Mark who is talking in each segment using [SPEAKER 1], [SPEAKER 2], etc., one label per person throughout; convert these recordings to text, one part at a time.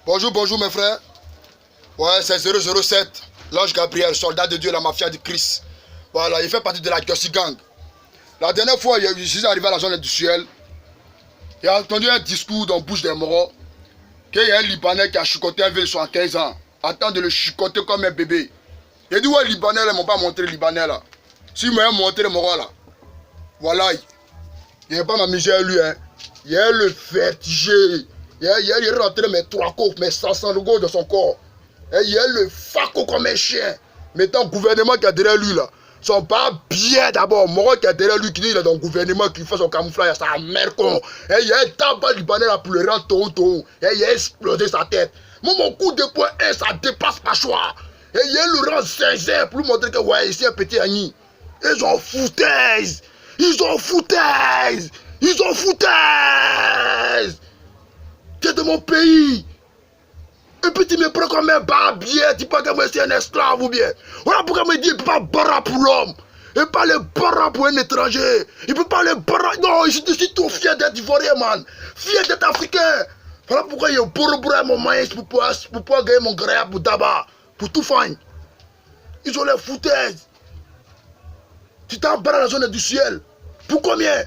[SPEAKER 1] Bonjour, bonjour mes frères. Ouais, c'est 007, l'ange Gabriel, soldat de Dieu, la mafia de Christ. Voilà, il fait partie de la Gossi Gang. La dernière fois, je suis arrivé à la zone industrielle. J'ai entendu un discours dans Bouche des Morts qu'il y a un Libanais qui a chicoté un vieux de 75 ans. Attend de le chicoter comme un bébé. J'ai dit, ouais, Libanais, là, ils m'ont pas montré le Libanais là. S'ils m'ont montré le Moro là, voilà, il n'est pas m'amuser à lui, hein. Il a le vertige. Il est rentré mes 3 coffres, mes 500 logos de son corps. Et il a le faco comme un chien. Mettant le gouvernement qui est derrière lui là. Sont pas bien d'abord. Moro qui est derrière lui, qui dit qu'il est dans le gouvernement, qui fait son camouflage, ça merde con. Et il y a un tabac libanais là pour le rendre tout. Et il a explosé sa tête. Moi, mon coup de poing, ça dépasse ma choix. Et il a le rang sincère pour lui montrer que ouais, ici un petit Agni. Ils ont foutaise. Ils ont foutaise. Ils ont foutaise. Tu es de mon pays. Et puis tu me prends comme un barbier. Tu penses que moi c'est un esclave ou bien. Voilà pourquoi me dit il ne peut pas barra pour l'homme. Il ne peut pas le barra pour un étranger. Il ne peut pas le barra. Non, je suis tout fier d'être ivoirien, man. Fier d'être africain. Voilà pourquoi il y a un mon maïs pour pouvoir gagner mon gré pour tabac. Pour tout faire. Ils ont les foutaises. Tu t'embarras dans la zone industrielle. Pour combien?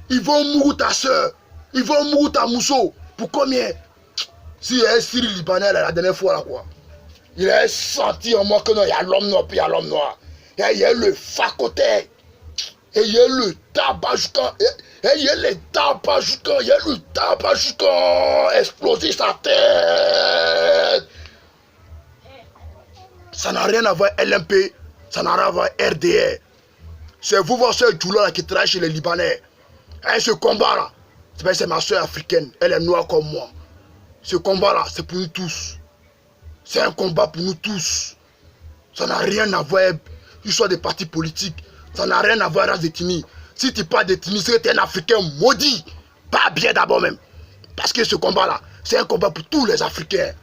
[SPEAKER 1] Ils vont mourir ta soeur. Ils vont mourir ta mousseau. Pour combien? Si il y a un Syrie Libanais la dernière fois là quoi. Il a senti en moi que non, il y a l'homme noir puis il y a l'homme noir. Il y a le facoté. Et il y a le tabajoukan. Et il y a le tabajoukan. Il y a le tabajoukan. Exploser sa tête. Ça n'a rien à voir LMP. Ça n'a rien à voir RDR. C'est vous, votre soeur Djoula qui travaille chez les Libanais. Et ce combat-là, c'est ma soeur africaine. Elle est noire comme moi. Ce combat-là, c'est pour nous tous. C'est un combat pour nous tous. Ça n'a rien à voir avec l'histoire des partis politiques. Ça n'a rien à voir avec l'ethnie. Si tu parles d'ethnie, c'est que tu es un Africain maudit. Pas bien d'abord même. Parce que ce combat-là, c'est un combat pour tous les Africains.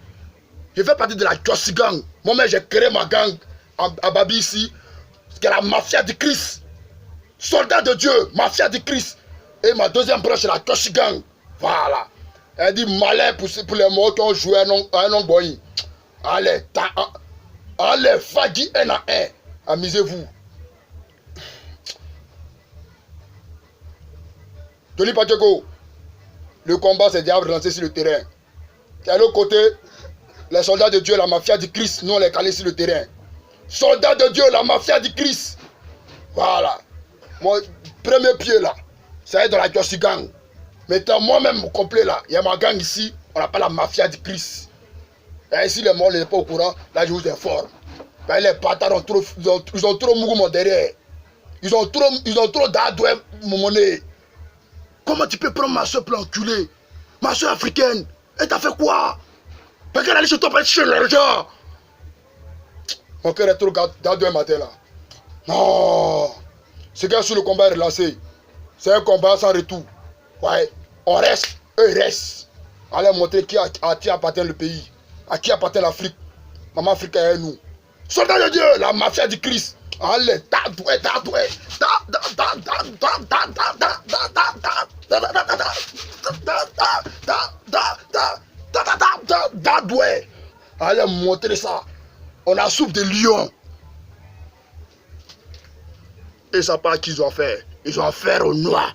[SPEAKER 1] Je fais partie de la Gossi Gang. Moi-même, j'ai créé ma gang à Babi ici. C'est la mafia du Christ. Soldat de Dieu, mafia du Christ. Et ma deuxième branche, c'est la Gossi Gang. Voilà. Elle dit malin pour les morts qui ont joué à un nom boy. Allez, fagui un à un. Amusez-vous. Tony Pacheco, le combat s'est déjà relancé sur le terrain. Et à l'autre côté, les soldats de Dieu, la mafia du Christ, nous on les calés sur le terrain. Soldats de Dieu, la mafia du Christ. Voilà. Mon premier pied là, ça est dans la Gossi Gang. Maintenant, moi-même, au complet là, il y a ma gang ici, on appelle la mafia du Christ. Et ici, les morts, ils sont pas au courant, là, je vous informe. Ben, les bâtards ont trop, ils ont trop mouvement derrière. Ils ont trop d'adoué, mon monnaie. Comment tu peux prendre ma soeur pour l'enculer? Ma soeur africaine, elle t'a fait quoi? Parce qu'elle allait chez toi pour être chez l'argent. Mon cœur est trop d'adoué matin là. Non. Ce gars sur le combat est relancé. C'est un combat sans retour. Ouais, on reste, eux ils restent. Allez montrer à qui appartient le pays, à qui appartient l'Afrique. Maman africaine est nous. Soldats de Dieu, la mafia du Christ. Allez, tatoué. Allez montrer ça. On a soupe de lion. Et ça pas qu'ils ont fait. Ils ont affaire aux noirs.